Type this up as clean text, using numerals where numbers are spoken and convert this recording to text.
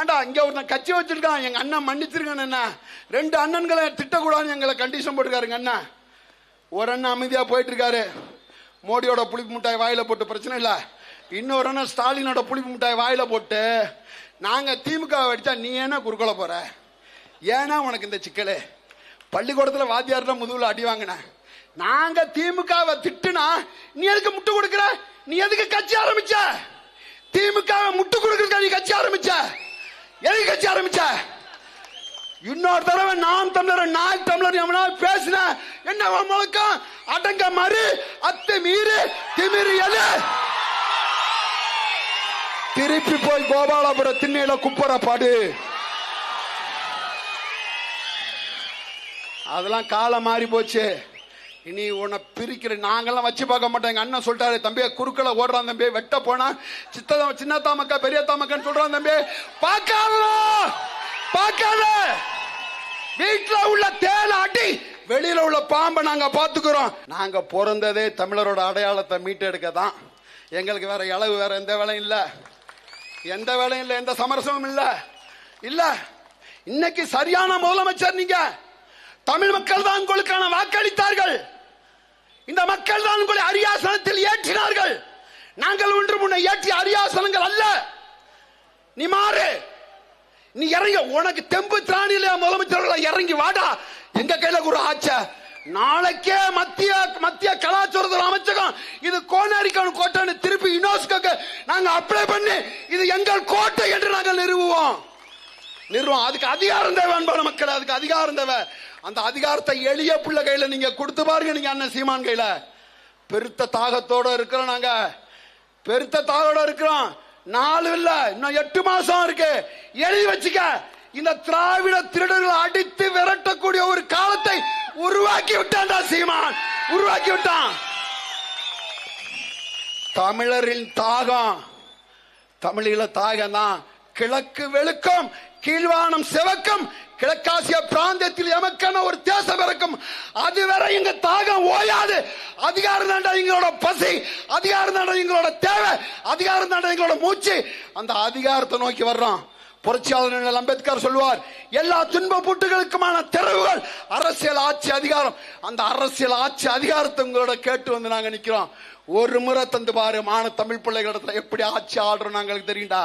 ஏண்டா இங்க ஒருத்தன் கட்சி வச்சிருக்கான், எங்க அண்ணன் மன்னிச்சிருக்கான். என்ன 2 அண்ணன்களை திட்டக்கூடாதுன்னு எங்களை கண்டிஷன் போட்டுருக்காருங்க அண்ணன். ஒரு அண்ணன் அமைதியா போயிட்டு இருக்காரு, மோடியோட புளிப்பு மிட்டாய் வாயில போட்டு பிரச்சனை இல்ல. இன்னொரு அண்ணன் ஸ்டாலினோட புளிப்பு மிட்டாய் வாயில போட்டு நாங்க திமுக அடிச்சா நீ என்ன குறுக்கோல போற, ஏன்னா உனக்கு இந்த சிக்கலு. பள்ளிக்கூடத்துல வாத்தியார்ல முதுகுல அடி வாங்கின, நாங்க திமுகவை திட்டுனா நீ எதுக்கு முட்டு கொடுக்கற? நீ எதுக்கு கட்சி ஆரம்பிச்ச? திமுகவை முட்டு கொடுக்கறதுக்கு நீ கட்சி ஆரம்பிச்ச? எதுக்கு கட்சி ஆரம்பிச்ச? இன்னொரு தடவை நாம் தமிழர் நாய் தமிழர் எவனாவது பேசின என்ன முழக்கம்? அடங்க மறு அத்து மீறு திமிரு எது? திருப்பி போய் கோபாலபுரம் திண்ணையில குப்புற பாடு. அதெல்லாம் காலம் மாறி போச்சு. இனி உன்னை பிரிக்கிற நாங்கெல்லாம் வச்சு பார்க்க மாட்டோம். எங்க அண்ணன் சொல்லிட்டாரு, தம்பியை குறுக்களை ஓடுறான் தம்பி, வெட்ட போனா சின்னத்தா மக்கா பெரியத்தா மக்கான்னு சொல்றான் தம்பி. பார்க்காத வீட்டுல உள்ள தேலை அடி, வெளியில உள்ள பாம்பை நாங்க பாத்துக்கிறோம். நாங்க பிறந்ததே தமிழரோட அடையாளத்தை மீட்டெடுக்க தான். எங்களுக்கு வேற இளவு வேற எந்த வேலையும் இல்ல, எந்த வேலையும் இல்ல, எந்த சமரசமும் இல்ல. இல்ல இன்னைக்கு சரியான முதலமைச்சர் நீங்க. தமிழ் மக்கள் தான் உங்களுக்கான வாக்களித்தார்கள். இந்த மக்கள் தான் உங்களை அரியாசனத்தில் ஏற்றினார்கள். நாங்கள் ஒன்று முன்ன ஏற்றிய அரியாசனங்கள் அல்ல. நீ மாறு, நீ இறங்க. உனக்கு தெம்பு திராணியில முதலமைச்சர்கள் இறங்கி வாடா. எங்க கையில ஒரு ஆட்ச நாளைக்கே மத்திய கலாச்சாரத்துறை அமைச்சகம் இது கோனாரிக்கான கோட்டைன்னு திருப்பி யுனெஸ்கோக்கு நாங்க அப்ளை பண்ணி இது எங்கள் கோட்டை என்று நாங்கள் நிறுவுவோம். அதுக்கு அதிகாரம் தேவை அன்பான மக்கள், அதுக்கு அதிகாரம் தேவை. அந்த அதிகாரத்தை எளிய பிள்ளை கையில நீங்க கொடுத்து பாருங்க. நீங்க அண்ணன் சீமான் கையில பெருத்த தாகத்தோட இருக்கிறோம். நாங்க பெருத்த தாகத்தோட இருக்கிறோம். 4 இல்ல இன்னும் 8 மாசம் இருக்கு. எழுதி வச்சுக்க. இந்த திராவிட திருடர்களை அடித்து விரட்டக்கூடிய ஒரு காலத்தை உருவாக்கி விட்டான்டா சீமான், உருவாக்கி விட்டான். தமிழரின் தாகம், தமிழீழ தாகம் தான். கிழக்கு வெளுக்கும், கீழ்வானம் சிவக்கும், கிழக்காசிய பிராந்தியத்தில் எமக்கான ஒரு தேசம் இருக்கும். அதுவரை எங்க தாகம் ஓயாது. அதிகாரம் தாண்டா எங்களோட பசி, அதிகாரம் தாண்டா எங்களோட தேவை, அதிகாரம் தாண்டா எங்களோட மூச்சு. அந்த அதிகாரத்தை நோக்கி வர்றோம். புரட்சியாளர் அம்பேத்கர் சொல்வார், எல்லா துன்ப பூட்டுகளுக்குமான திறவுகள் அரசியல் ஆட்சி அதிகாரம். அந்த அரசியல் ஆட்சி அதிகாரத்தை உங்களோட கேட்டு வந்து நாங்க நிக்கிறோம். ஒரு முறை தந்து பாரு, மான தமிழ் பிள்ளைகளிடத்துல எப்படி ஆட்சி ஆடுறோம் நாங்களுக்கு தெரியும்டா.